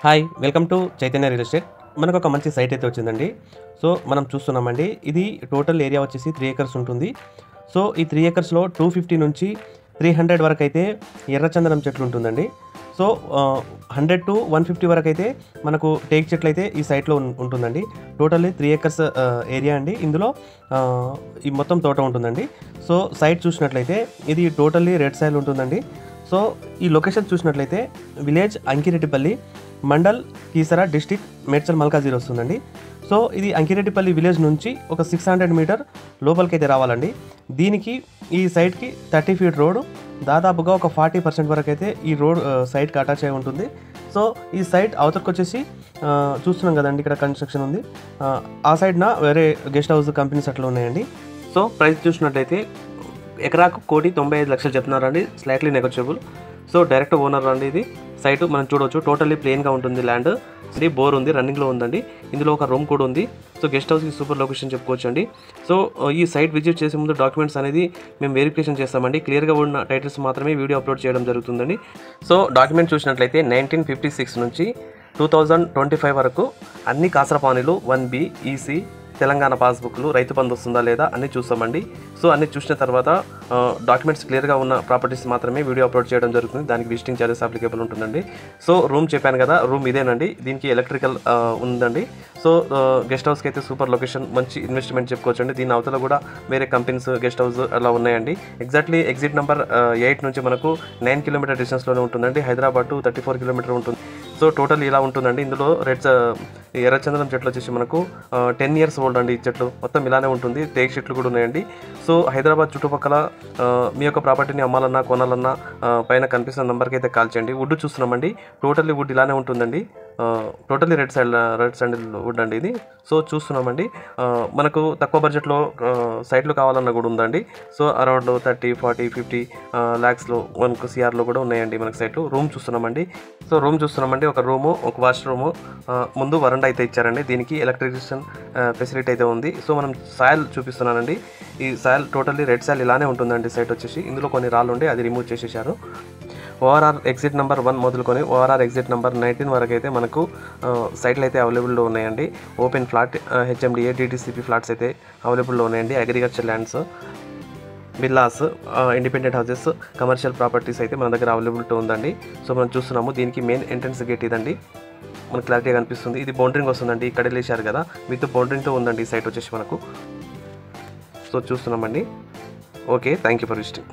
Hi welcome to Chaitanya real estate. మనకు ఒక మంచి సైట్ అయితే వచ్చిందండి. సో మనం చూస్తున్నామండి, ఇది టోటల్ ఏరియా వచ్చేసి 3 acres ఉంటుంది. సో ఈ 3 acresలో 250 నుంచి 300 వరకు అయితే ఎర్రచందనం చెట్లు ఉంటుందండి. సో 100 to 150 వరకు అయితే మనకు టేక్ చెట్లు అయితే ఈ సైట్లో ఉంటుందండి. టోటల్లీ 3 acres ఏరియా అండి. ఇందులో ఈ మొత్తం తోట ఉంటుందండి. సో సైట్ చూసినట్లయితే ఇది టోటల్లీ రెడ్ సాయిల్ ఉంటుందండి. సో ఈ లొకేషన్ చూసినట్లయితే విలేజ్ అంకిరెడ్డిపల్లి, మండల్ కీసరా, డిస్టిక్ మేడ్చల్ మల్కాజిగిరి వస్తుందండి. సో ఇది అంకిరెడ్డిపల్లి విలేజ్ నుంచి ఒక 600 మీటర్ లోపలికి అయితే రావాలండి. దీనికి ఈ సైట్కి 30 feet రోడ్, దాదాపుగా ఒక 40% వరకు అయితే ఈ రోడ్ సైట్కి అటాచ్ అయి ఉంటుంది. సో ఈ సైట్ అవతలకు వచ్చేసి చూస్తున్నాం కదండి, ఇక్కడ కన్స్ట్రక్షన్ ఉంది. ఆ సైడ్న వేరే గెస్ట్ హౌస్ కంపెనీస్ అట్లా ఉన్నాయండి. సో ప్రైస్ చూసినట్లయితే ఎకరాకు 1,95,00,000 చెప్తున్నారండి, slightly negotiable. So direct owner అండి. ఇది సైట్ మనం చూడవచ్చు, టోటల్లీ ప్లెయిన్గా ఉంటుంది ల్యాండ్. ఇది బోర్ ఉంది, రన్నింగ్లో ఉందండి. ఇందులో ఒక రూమ్ కూడా ఉంది. సో గెస్ట్ హౌస్కి సూపర్ లొకేషన్ చెప్పుకోవచ్చు అండి. సో ఈ సైట్ విజిట్ చేసే ముందు డాక్యుమెంట్స్ అనేది మేము వెరిఫికేషన్ చేస్తామండి. క్లియర్గా ఉన్న టైటిల్స్ మాత్రమే వీడియో అప్లోడ్ చేయడం జరుగుతుందండి. సో డాక్యుమెంట్ చూసినట్లయితే 1956 నుంచి 2025 వరకు అన్ని కాసరపానీలు 1B, EC, తెలంగాణ పాస్బుక్లు, రైతు బంధు వస్తుందా లేదా అన్నీ చూస్తామండి. సో అన్నీ చూసిన తర్వాత డాక్యుమెంట్స్ క్లియర్గా ఉన్న ప్రాపర్టీస్ మాత్రమే వీడియో అప్లోడ్ చేయడం జరుగుతుంది. దానికి విజిటింగ్ ఛార్జెస్ అప్లికేబుల్ ఉంటుందండి. సో రూమ్ చెప్పాను కదా, రూమ్ ఇదేనండి. దీనికి ఎలక్ట్రికల్ ఉందండి. సో గెస్ట్ హౌస్కి అయితే సూపర్ లొకేషన్, మంచి ఇన్వెస్ట్మెంట్ చెప్పుకోవచ్చు అండి. దీని అవతల కూడా వేరే కంపెనీస్ గెస్ట్ హౌస్ అలా ఉన్నాయండి. ఎగ్జాక్ట్లీ ఎగ్జిట్ నెంబర్ 8 నుంచి మనకు 9 km డిస్టెన్స్లోనే ఉంటుందండి. హైదరాబాద్ టు 34 km ఉంటుంది. సో టోటల్ ఇలా ఉంటుందండి. ఇందులో ఎర్రచందనం చెట్లు వచ్చేసి మనకు 10 years ఓల్డ్ అండి. ఈ చెట్లు మొత్తం ఇలానే ఉంటుంది. టేక్ చెట్లు కూడా ఉన్నాయండి. సో హైదరాబాద్ చుట్టుపక్కల మీ యొక్క ప్రాపర్టీని అమ్మాలన్నా కొనాలన్నా పైన కనిపిస్తున్న నెంబర్కి అయితే కాల్ చేయండి. వుడ్ చూస్తున్నామండి, టోటల్లీ వుడ్ ఇలానే ఉంటుందండి. టోటల్లీ రెడ్ శాండిల్ వుడ్ అండి ఇది. సో చూస్తున్నామండి, మనకు తక్కువ బడ్జెట్లో సైట్లు కావాలన్నా కూడా ఉందండి. సో అరౌండ్ 30, 40, 50 lakhsలో మనకు CRలో కూడా ఉన్నాయండి మనకు సైట్లు. రూమ్ చూస్తున్నామండి. సో రూమ్ చూస్తున్నామండి, ఒక రూము, ఒక వాష్రూము, ముందు వరండా అయితే ఇచ్చారండి. దీనికి ఎలక్ట్రిసిటీ ఫెసిలిటీ అయితే ఉంది. సో మనం సాయిల్ చూపిస్తున్నానండి. ఈ సాయిల్ టోటల్లీ రెడ్ సాయిల్ ఇలానే ఉంటుందండి. సైట్ వచ్చేసి ఇందులో కొన్ని రాళ్ళు ఉండి అది రిమూవ్ చేసేసారు. ORR ఎగ్జిట్ నెంబర్ 1 మొదలుకొని ORR ఎగ్జిట్ నెంబర్ 19 వరకు అయితే మనకు సైట్లు అయితే అవైలబుల్లో ఉన్నాయండి. Open flat, HMDA, DTCP flats అయితే అవైలబుల్లో ఉన్నాయండి. Agriculture lands, villas, independent houses, commercial properties అయితే మన దగ్గర అవైలబిలిటీ ఉందండి. సో మనం చూస్తున్నాము, దీనికి మెయిన్ ఎంట్రన్స్ గేట్ ఇదండి. మనకు క్లారిటీగా కనిపిస్తుంది. ఇది బౌండరింగ్ వస్తుందండి. ఇక్కడ వెళ్ళేశారు కదా, విత్ బౌండరింగ్తో ఉందండి ఈ సైట్ వచ్చేసి మనకు. సో చూస్తున్నామండి. Okay, thank you for visiting.